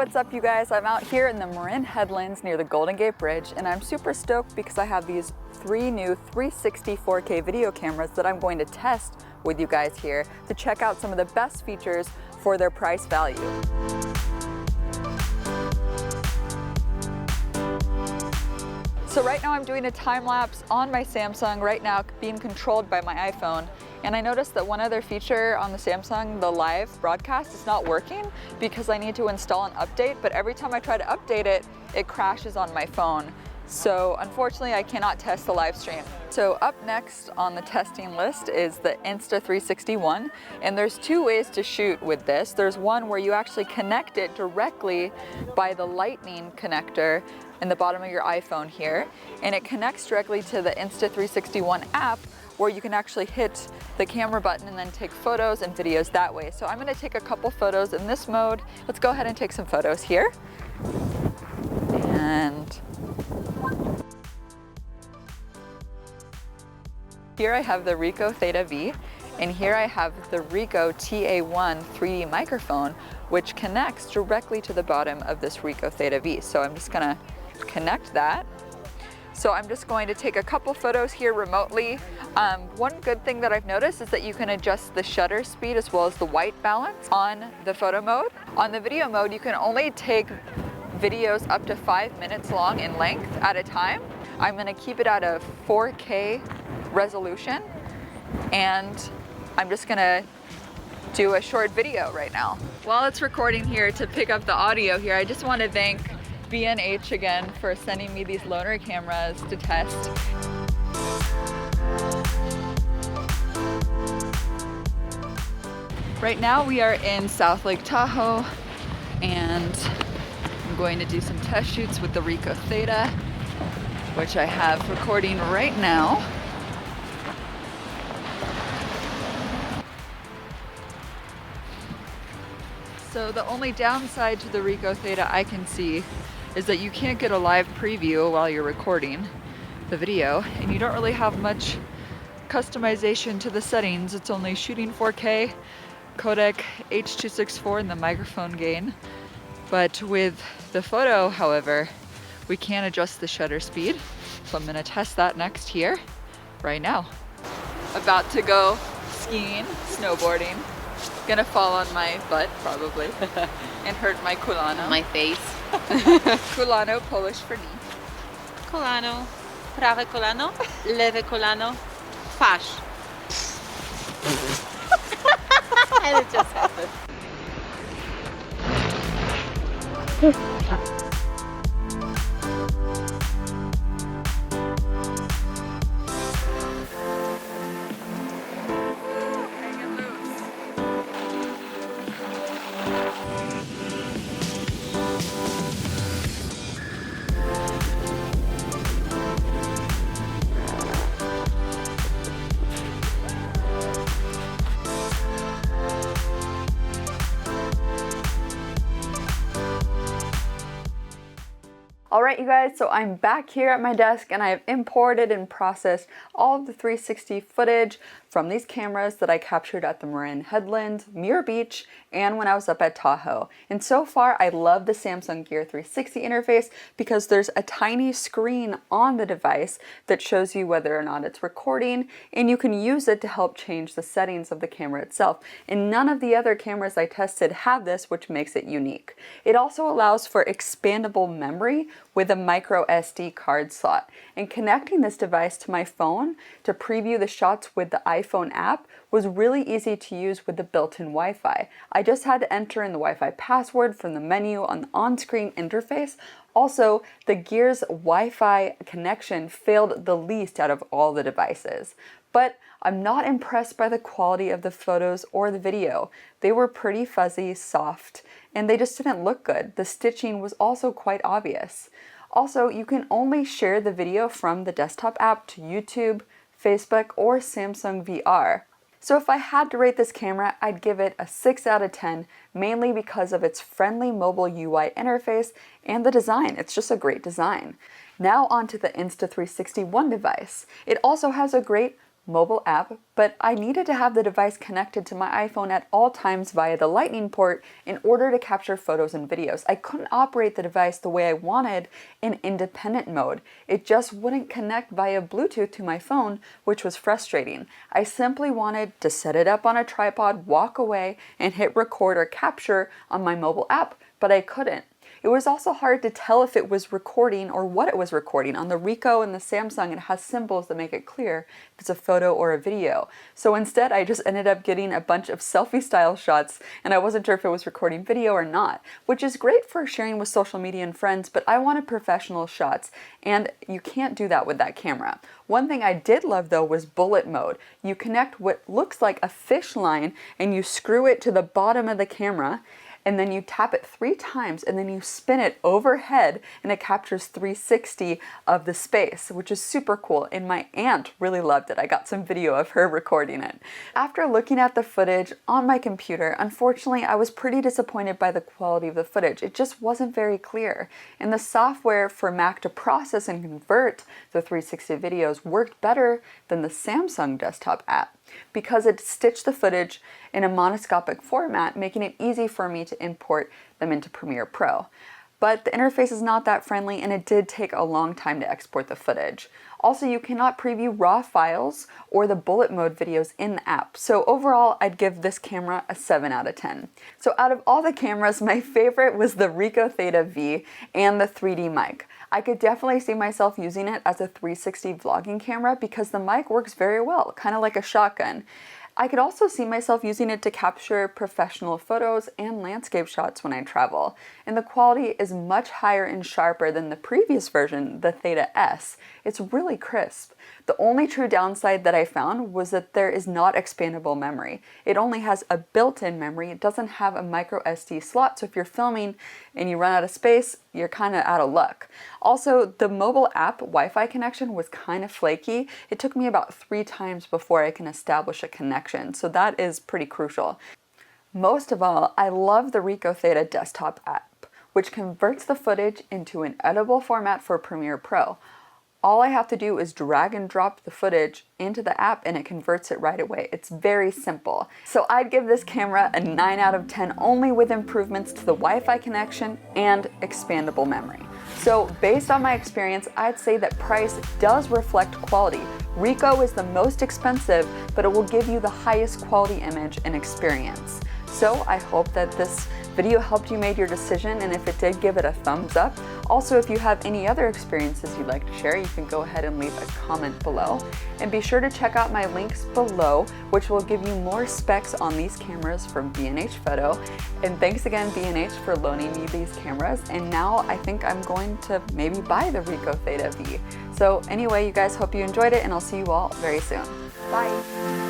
what's up you guys? I'm out here in the Marin Headlands near the Golden Gate Bridge, and I'm super stoked because I have these 3 new 360 4K video cameras that I'm going to test with you guys here to check out some of the best features for their price value. So right now I'm doing a time lapse on my Samsung right now, being controlled by my iPhone. And I noticed that one other feature on the Samsung, the live broadcast, is not working because I need to install an update, but every time I try to update it, it crashes on my phone. So unfortunately, I cannot test the live stream. So up next on the testing list is the Insta360 one, and there's 2 ways to shoot with this. There's one where you actually connect it directly by the lightning connector in the bottom of your iPhone here, and it connects directly to the Insta360 One app, where you can actually hit the camera button and then take photos and videos that way. So I'm gonna take a couple photos in this mode. Let's go ahead and take some photos here. And here I have the Ricoh Theta V, and here I have the Ricoh TA1 3D microphone, which connects directly to the bottom of this Ricoh Theta V. So I'm just gonna connect that. So I'm just going to take a couple photos here remotely. One good thing that I've noticed is that you can adjust the shutter speed as well as the white balance on the photo mode. On the video mode, you can only take videos up to 5 minutes long in length at a time. I'm gonna keep it at a 4K resolution, and I'm just gonna do a short video right now. While it's recording here to pick up the audio here, I just want to thank B&H again for sending me these loaner cameras to test. Right now we are in South Lake Tahoe, and I'm going to do some test shoots with the Ricoh Theta, which I have recording right now. So the only downside to the Ricoh Theta I can see is that you can't get a live preview while you're recording the video, and you don't really have much customization to the settings. It's only shooting 4K, codec H.264, and the microphone gain. But with the photo, however, we can adjust the shutter speed. So I'm gonna test that next here, right now. About to go skiing, snowboarding. Gonna fall on my butt, probably, and hurt my kulano. My face. Kulano, Polish for knee. Kolano, prawe kolano, lewe kolano, twarz. And it just happened. Alright you guys, so I'm back here at my desk, and I have imported and processed all of the 360 footage from these cameras that I captured at the Marin Headlands, Muir Beach, and when I was up at Tahoe. And so far, I love the Samsung Gear 360 interface because there's a tiny screen on the device that shows you whether or not it's recording, and you can use it to help change the settings of the camera itself. And none of the other cameras I tested have this, which makes it unique. It also allows for expandable memory with a microsd card slot, and connecting this device to my phone to preview the shots with the iPhone app was really easy to use with the built-in Wi-Fi. I just had to enter in the Wi-Fi password from the menu on the on-screen interface. Also, the Gear's Wi-Fi connection failed the least out of all the devices. But I'm not impressed by the quality of the photos or the video. They were pretty fuzzy, soft, and they just didn't look good. The stitching was also quite obvious. Also, you can only share the video from the desktop app to YouTube, Facebook, or Samsung VR. So if I had to rate this camera, I'd give it a 6 out of 10, mainly because of its friendly mobile UI interface and the design. It's just a great design. Now onto the Insta360 One device. It also has a great mobile app, but I needed to have the device connected to my iPhone at all times via the Lightning port in order to capture photos and videos. I couldn't operate the device the way I wanted in independent mode. It just wouldn't connect via Bluetooth to my phone, which was frustrating. I simply wanted to set it up on a tripod, walk away, and hit record or capture on my mobile app, but I couldn't. It was also hard to tell if it was recording or what it was recording. On the Ricoh and the Samsung, it has symbols that make it clear if it's a photo or a video. So instead, I just ended up getting a bunch of selfie-style shots, and I wasn't sure if it was recording video or not, which is great for sharing with social media and friends, but I wanted professional shots, and you can't do that with that camera. One thing I did love, though, was bullet mode. You connect what looks like a fish line, and you screw it to the bottom of the camera, and then you tap it 3 times, and then you spin it overhead, and it captures 360 of the space, which is super cool, and my aunt really loved it. I got some video of her recording it. After looking at the footage on my computer, unfortunately, I was pretty disappointed by the quality of the footage. It just wasn't very clear, and the software for Mac to process and convert the 360 videos worked better than the Samsung desktop app, because it stitched the footage in a monoscopic format, making it easy for me to import them into Premiere Pro. But the interface is not that friendly, and it did take a long time to export the footage. Also, you cannot preview RAW files or the bullet mode videos in the app. So overall, I'd give this camera a 7 out of 10. So out of all the cameras, my favorite was the Ricoh Theta V and the 3D mic. I could definitely see myself using it as a 360 vlogging camera because the mic works very well, kind of like a shotgun. I could also see myself using it to capture professional photos and landscape shots when I travel. And the quality is much higher and sharper than the previous version, the Theta S. It's really crisp. The only true downside that I found was that there is not expandable memory. It only has a built-in memory. It doesn't have a microsd slot, so if you're filming and you run out of space, you're kind of out of luck. Also, the mobile app Wi-Fi connection was kind of flaky. It took me about 3 times before I can establish a connection, so that is pretty crucial. Most of all, I love the Ricoh Theta desktop app, which converts the footage into an editable format for Premiere Pro. All I have to do is drag and drop the footage into the app and it converts it right away. It's very simple. So I'd give this camera a 9 out of 10 only with improvements to the Wi-Fi connection and expandable memory. So based on my experience, I'd say that price does reflect quality. Ricoh is the most expensive, but it will give you the highest quality image and experience. So I hope that this video helped you make your decision, and if it did, give it a thumbs up. Also, if you have any other experiences you'd like to share, you can go ahead and leave a comment below. And be sure to check out my links below, which will give you more specs on these cameras from B&H Photo. And thanks again, B&H, for loaning me these cameras. And now I think I'm going to maybe buy the Ricoh Theta V. So anyway, you guys, hope you enjoyed it, and I'll see you all very soon. Bye.